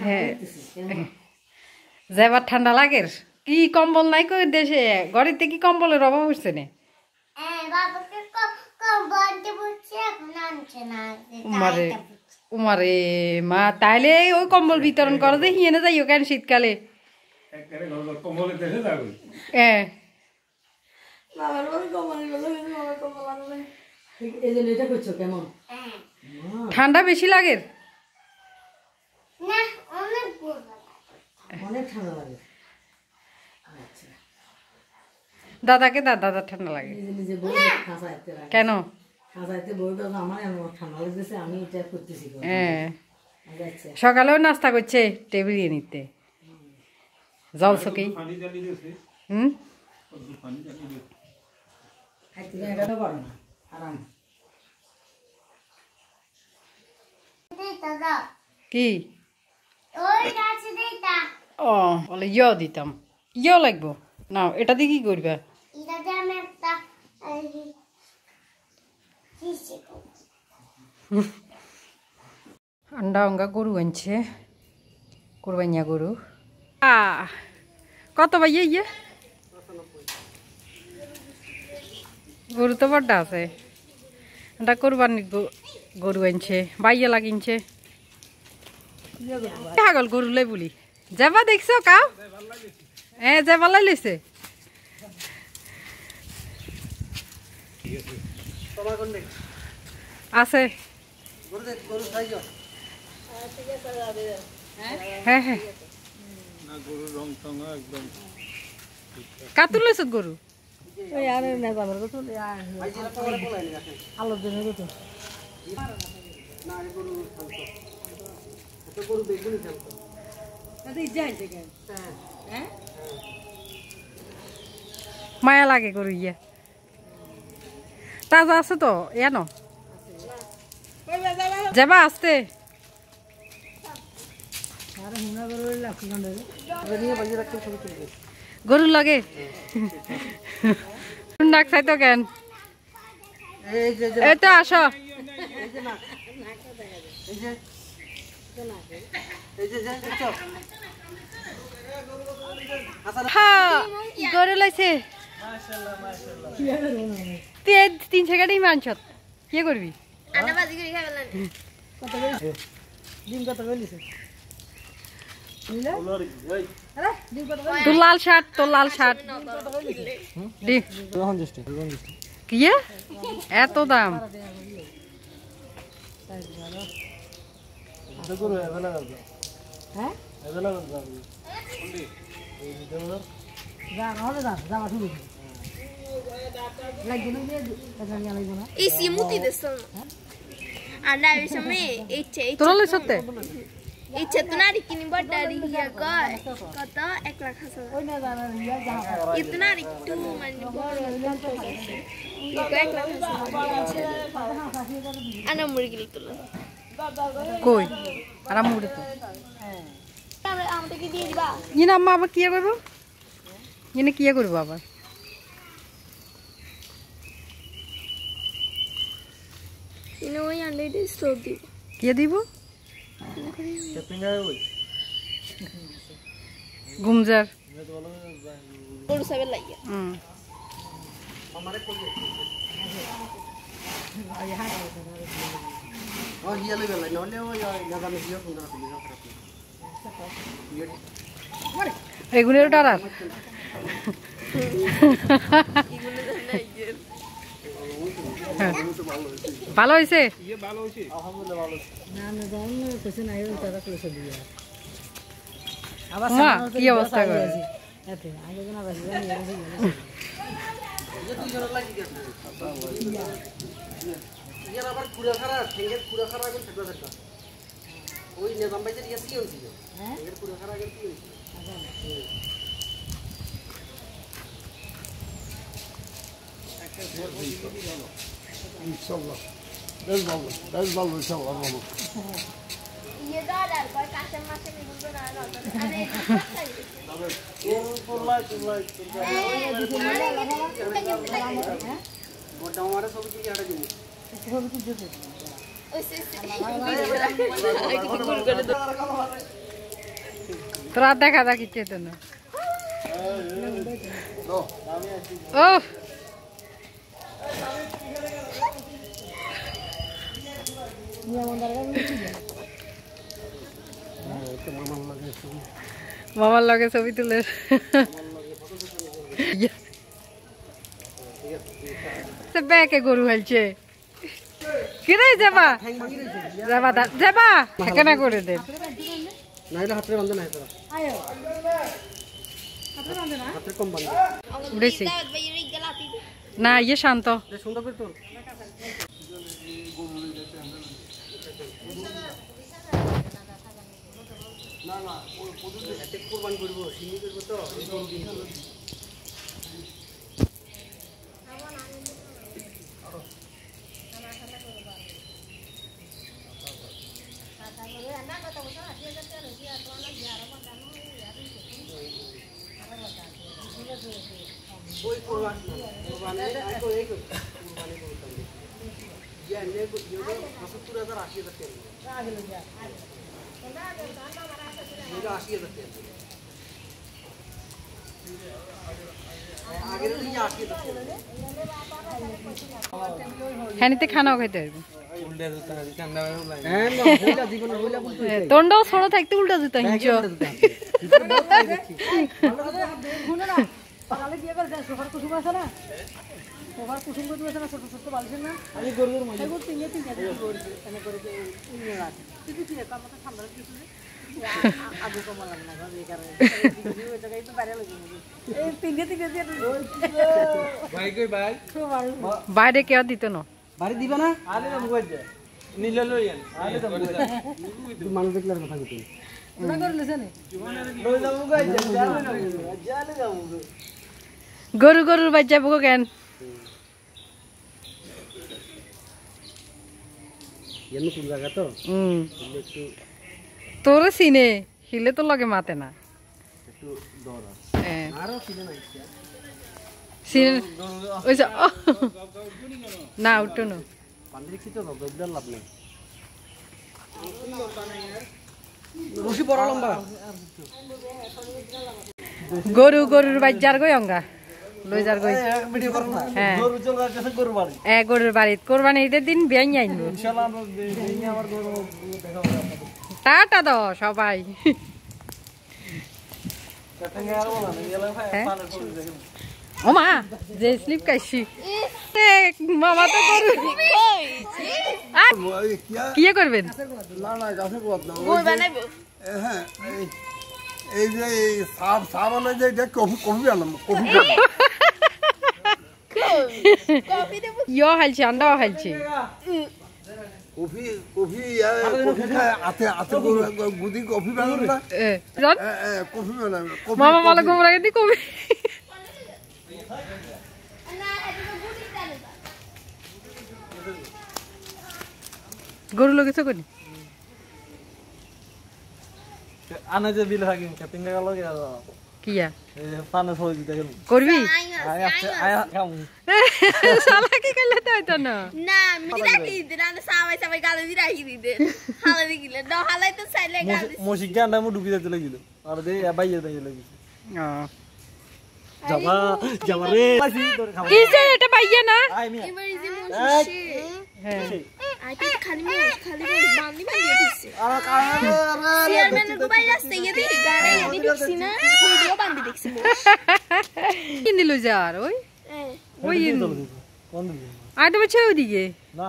হ্যাঁ যাবার ঠান্ডা লাগে কি কম্বল নাই কই দেশে ঘরেতে কি কম্বলের অভাব হচ্ছে না উমারে উমারে মা তাইলে ওই কম্বল বিতরণ করে দে হিয়ে না যাইও কেন শীতকালে হ্যাঁ ঠান্ডা বেশি লাগে দাদাকে দাদা ঠান্ডা লাগে কেন সকালেও নাস্তা করছে টেবিলিয়ে নিতে জল সকেই কি ও বলে ইয় দিতাম ইয় লাগবো না এটা দিয়ে কি করবা আন্ডা অঙ্গা গরু আনছে কোরবানিয়া গরু কত ভাই ইয়ে গরু তো বড় আছে এটা কোরবানির গরু আনছে বাইয়া লাগিনছে ছাগল গরু লাই বলি যাবা দেখছো কাও হ্যাঁ যাবা লাই লইছে আছে হ্যাঁ হ্যাঁ কাতুর লইছ গরু মায়া লাগে গরু ইয়া তাজা আছে তো এনো যাবা আসতে গরু লাগে ডাক চাই তো কেন এই তো আসো গরু লাইছে তুই 300 টাকা মানছ কি করবি তোর লাল শার্ট কি এত দাম তোরা সত্যি ইচ্ছে তো নারী কিনি বড়ারি হিয়া কয় কত 1 লাখ আছে ইতো নারী একটু মানে বড় ইকো 1 লাখ আছে আনা মুড়ি কিলো তোলা কই আর মুড়ি তো আমরা আমাকে দিয়ে দিবা ইনা আম্মা আবার কি করব ইনে কি করব আবার ইনো ওই আন্ডে দিয়ে স্টোভ দিব কি দিব গুমজার গরু সাবেল লাগিয়া এগুলোর ডারার ভালো হয়েছে কি অবস্থা করে İnşallah. Bez ballı inşallah. Iya dar koi kasem masem ibu na ano. তোরা দেখা দেখি চেতন ও মামার লগে ছবি তুলে ব্যাকে গরু হেলছে কিরে যাবা যাবা যাবা এখানে করে দে উঠেছি না ইয়ে শান্ত হ্যানিতে খানাও খাইতে হবে তোরটাও ছোট থাকতে উল্টা জুতা হিংস বাইরে কেউ দিত না বাড়ি দিবা না মানুষ দেখলে কথা বলতে গরু গরুর বাচ্চা বুকো কেন তোর সিনে হিলে তো লগে মাতে না না উঠো না গরু গরুর বাচ্চার গই অঙ্গা লইজার গই হ্যাঁ গরুর বাড়িত কোরবানি ঈদের দিন বিয়াই আইনবো টাটা দাও সবাই ও মা যে স্লিপ খাইছি মামা তো গরু কি করবেন এই যে সাপ যে কফি আনলাম ইয়ো হালছে আন্ডাও হালছে কফি আছে গুদি কফি বানাবো না কফি বানাবো মামা বলে গোবর আগে দি কফি গরু লোকে চকনি আনা যে বিল হাকিম কাটিং গেল কিয়া পানে ফল দিতে গেল করবি আয়া কাম সালা কি কইলে তো হইতো না না মিটি রাখি দিতে না সবাই গালে দি রাখি দিতে হালে দিলে না হালাই তো সাইলে গালে মসি গান্ডা মু ডুবি দিতে লাগিল আর দে বাইয়ে দিতে লাগিল যাবা যাবা রে কি যে এটা বাইয়ে না আই মিয়া এবার ইজি মশি হ্যাঁ আইতে খালি বান্দি দিছে আর কারে চেয়ারম্যানের গো বাইরে আসতে গিয়ে দেখি গাড়ি এনে ঢুকছি না ভিডিও বান্দি দেখছি কিন দিল যার ওই কোন দিন আর তো বছর ওদিকে না